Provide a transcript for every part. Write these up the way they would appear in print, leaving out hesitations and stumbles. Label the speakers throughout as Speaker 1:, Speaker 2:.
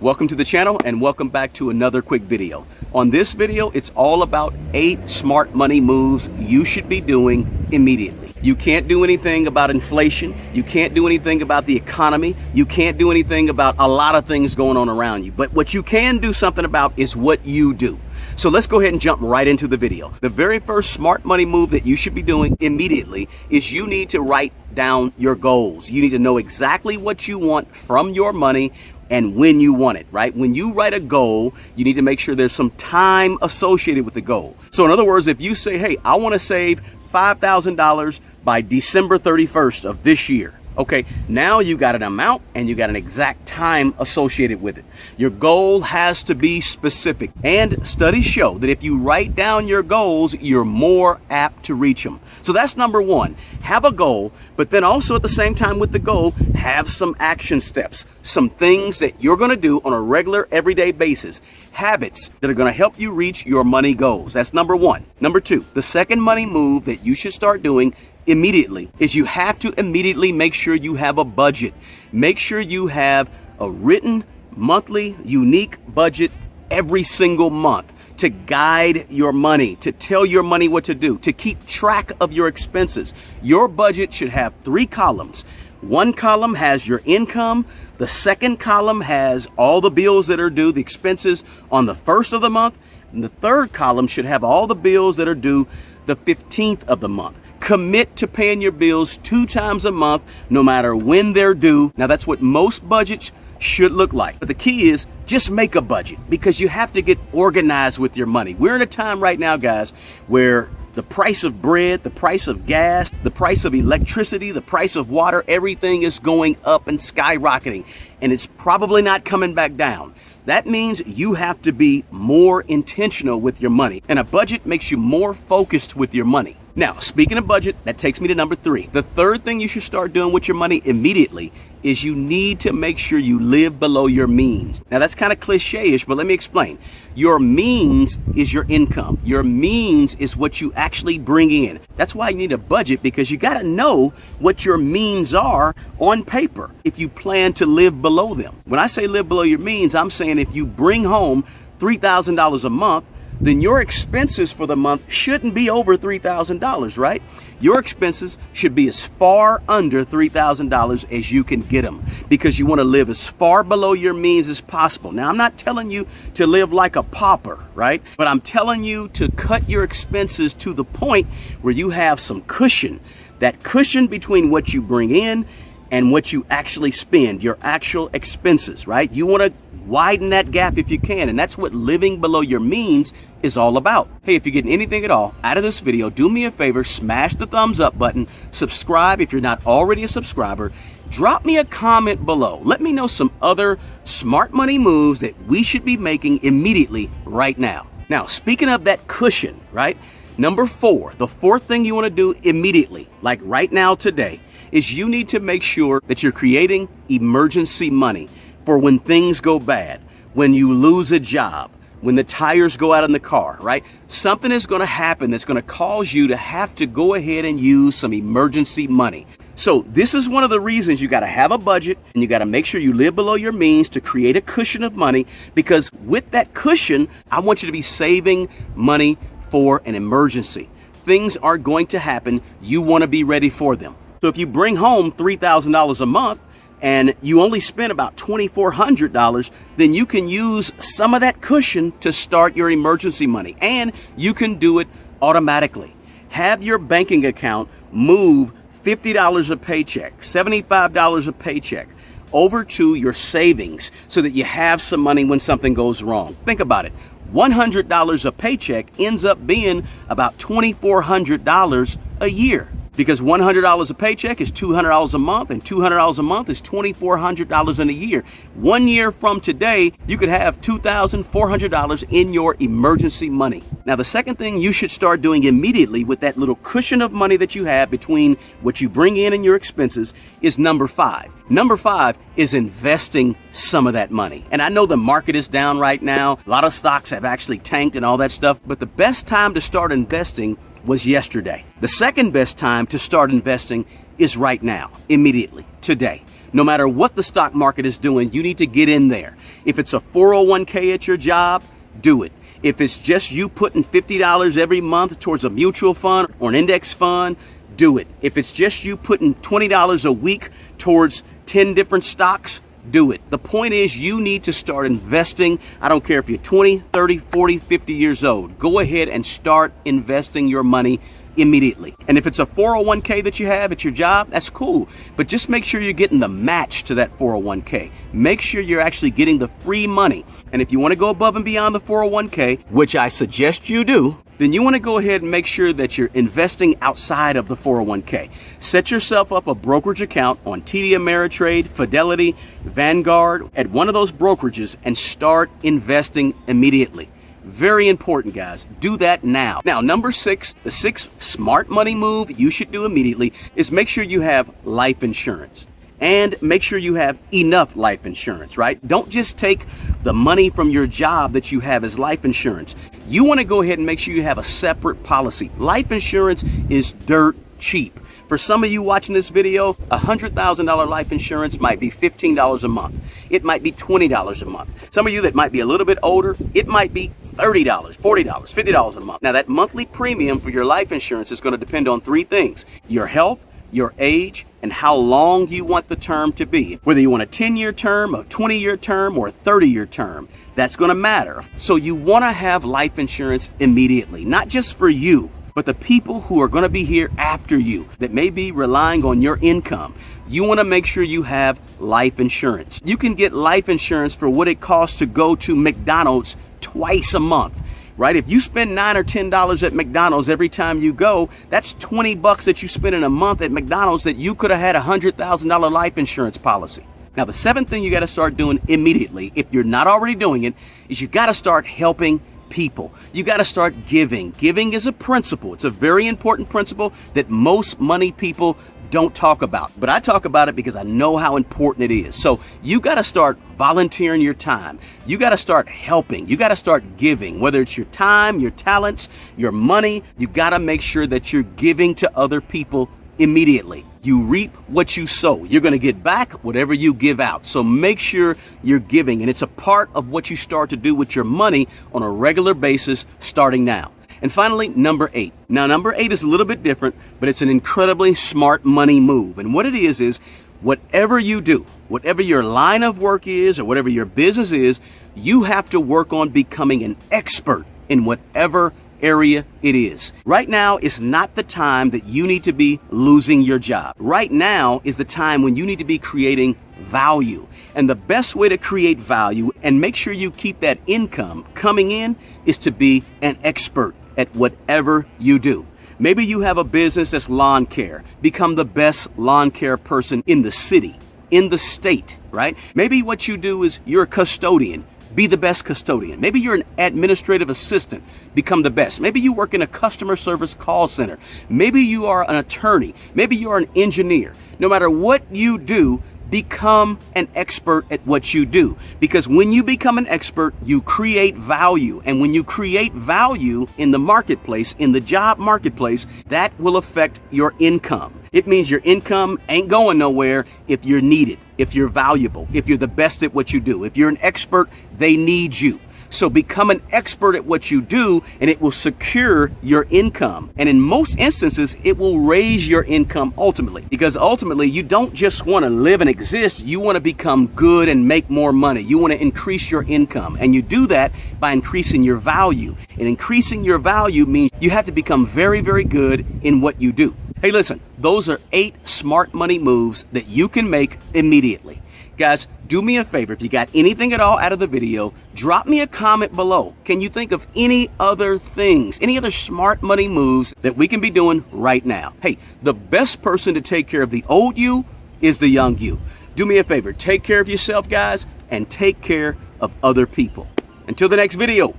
Speaker 1: Welcome to the channel and welcome back to another quick video. On this video, it's all about 8 smart money moves you should be doing immediately. You can't do anything about inflation. You can't do anything about the economy. You can't do anything about a lot of things going on around you. But what you can do something about is what you do. So let's go ahead and jump right into the video. The very first smart money move that you should be doing immediately is you need to write down your goals. You need to know exactly what you want from your money and when you want it, right? When you write a goal, you need to make sure there's some time associated with the goal. So in other words, if you say, hey, I want to save $5,000 by December 31st of this year. Okay, now you got an amount and you got an exact time associated with it. Your goal has to be specific. And studies show that if you write down your goals, you're more apt to reach them. So that's number one. Have a goal, but then also at the same time with the goal, have some action steps, some things that you're going to do on a regular, everyday basis, habits that are going to help you reach your money goals. That's number one. Number two, the second money move that you should start doing immediately is you have to immediately make sure you have a budget. Make sure you have a written monthly unique budget every single month to guide your money, to tell your money what to do, to keep track of your expenses. Your budget should have 3 columns. One column has your income. The second column has all the bills that are due, the expenses on the first of the month. And the third column should have all the bills that are due the 15th of the month. Commit to paying your bills 2 times a month, no matter when they're due. Now that's what most budgets should look like. But the key is just make a budget, because you have to get organized with your money. We're in a time right now, guys, where the price of bread, the price of gas, the price of electricity, the price of water, everything is going up and skyrocketing, and it's probably not coming back down. That means you have to be more intentional with your money, and a budget makes you more focused with your money. Now, speaking of budget, that takes me to number 3. The third thing you should start doing with your money immediately is you need to make sure you live below your means. Now, that's kind of cliche-ish, but let me explain. Your means is your income. Your means is what you actually bring in. That's why you need a budget, because you got to know what your means are on paper if you plan to live below them. When I say live below your means, I'm saying if you bring home $3,000 a month, then your expenses for the month shouldn't be over $3,000, right? Your expenses should be as far under $3,000 as you can get them, because you want to live as far below your means as possible. Now, I'm not telling you to live like a pauper, right? But I'm telling you to cut your expenses to the point where you have some cushion, that cushion between what you bring in and what you actually spend, your actual expenses, right? You want to widen that gap if you can, and that's what living below your means is all about. Hey, if you're getting anything at all out of this video, do me a favor, smash the thumbs up button, subscribe if you're not already a subscriber, drop me a comment below. Let me know some other smart money moves that we should be making immediately right now. Now, speaking of that cushion, right? Number 4, the fourth thing you want to do immediately, like right now today, is you need to make sure that you're creating emergency money for when things go bad, when you lose a job, when the tires go out in the car, right? Something is going to happen that's going to cause you to have to go ahead and use some emergency money. So this is one of the reasons you got to have a budget, and you got to make sure you live below your means to create a cushion of money, because with that cushion, I want you to be saving money for an emergency. Things are going to happen. You want to be ready for them. So if you bring home $3,000 a month and you only spend about $2,400, then you can use some of that cushion to start your emergency money, and you can do it automatically. Have your banking account move $50 a paycheck, $75 a paycheck over to your savings so that you have some money when something goes wrong. Think about it. $100 a paycheck ends up being about $2,400 a year, because $100 a paycheck is $200 a month, and $200 a month is $2,400 in a year. 1 year from today, you could have $2,400 in your emergency money. Now, the second thing you should start doing immediately with that little cushion of money that you have between what you bring in and your expenses is number 5. Number 5 is investing some of that money. And I know the market is down right now. A lot of stocks have actually tanked and all that stuff, but the best time to start investing was yesterday. The second best time to start investing is right now, immediately, today. No matter what the stock market is doing, you need to get in there. If it's a 401k at your job, do it. If it's just you putting $50 every month towards a mutual fund or an index fund, do it. If it's just you putting $20 a week towards 10 different stocks, do it. The point is, you need to start investing. I don't care if you're 20, 30, 40, 50 years old. Go ahead and start investing your money immediately. And if it's a 401k that you have at your job, that's cool. But just make sure you're getting the match to that 401k. Make sure you're actually getting the free money. And if you want to go above and beyond the 401k, which I suggest you do, then you want to go ahead and make sure that you're investing outside of the 401k. Set yourself up a brokerage account on TD Ameritrade, Fidelity, Vanguard, at one of those brokerages, and start investing immediately. Very important, guys. Do that now. Now, number 6, the 6th smart money move you should do immediately is make sure you have life insurance. And make sure you have enough life insurance, right? Don't just take the money from your job that you have as life insurance. You want to go ahead and make sure you have a separate policy. Life insurance is dirt cheap. For some of you watching this video, $100,000 life insurance might be $15 a month. It might be $20 a month. Some of you that might be a little bit older, it might be $30, $40, $50 a month. Now, that monthly premium for your life insurance is going to depend on 3 things: your health, your age, and how long you want the term to be. Whether you want a 10-year term, a 20-year term, or a 30-year term, that's going to matter. So you want to have life insurance immediately, not just for you, but the people who are going to be here after you that may be relying on your income. You want to make sure you have life insurance. You can get life insurance for what it costs to go to McDonald's twice a month. Right? If you spend $9 or $10 at McDonald's every time you go, that's $20 that you spend in a month at McDonald's that you could have had a $100,000 life insurance policy. Now, the 7th thing you got to start doing immediately, if you're not already doing it, is you got to start helping people. You got to start giving. Giving is a principle. It's a very important principle that most money people don't talk about, but I talk about it because I know how important it is. So you got to start volunteering your time. You got to start helping. You got to start giving, whether it's your time, your talents, your money. You got to make sure that you're giving to other people immediately. You reap what you sow. You're going to get back whatever you give out. So make sure you're giving, and it's a part of what you start to do with your money on a regular basis starting now. And finally, number 8. Now, number 8 is a little bit different, but it's an incredibly smart money move. And what it is whatever you do, whatever your line of work is or whatever your business is, you have to work on becoming an expert in whatever area it is. Right now is not the time that you need to be losing your job. Right now is the time when you need to be creating value. And the best way to create value and make sure you keep that income coming in is to be an expert at whatever you do. Maybe you have a business that's lawn care. Become the best lawn care person in the city, in the state, right? Maybe what you do is you're a custodian. Be the best custodian. Maybe you're an administrative assistant. Become the best. Maybe you work in a customer service call center. Maybe you are an attorney. Maybe you are an engineer. No matter what you do, become an expert at what you do. Because when you become an expert, you create value. And when you create value in the marketplace, in the job marketplace, that will affect your income. It means your income ain't going nowhere if you're needed, if you're valuable, if you're the best at what you do. If you're an expert, they need you. So become an expert at what you do, and it will secure your income. And in most instances, it will raise your income ultimately. Because ultimately, you don't just want to live and exist. You want to become good and make more money. You want to increase your income. And you do that by increasing your value. And increasing your value means you have to become very, very good in what you do. Hey, listen, those are 8 smart money moves that you can make immediately. Guys, do me a favor. If you got anything at all out of the video, drop me a comment below. Can you think of any other things, any other smart money moves that we can be doing right now? Hey, the best person to take care of the old you is the young you. Do me a favor. Take care of yourself, guys, and take care of other people. Until the next video,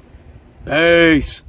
Speaker 1: peace.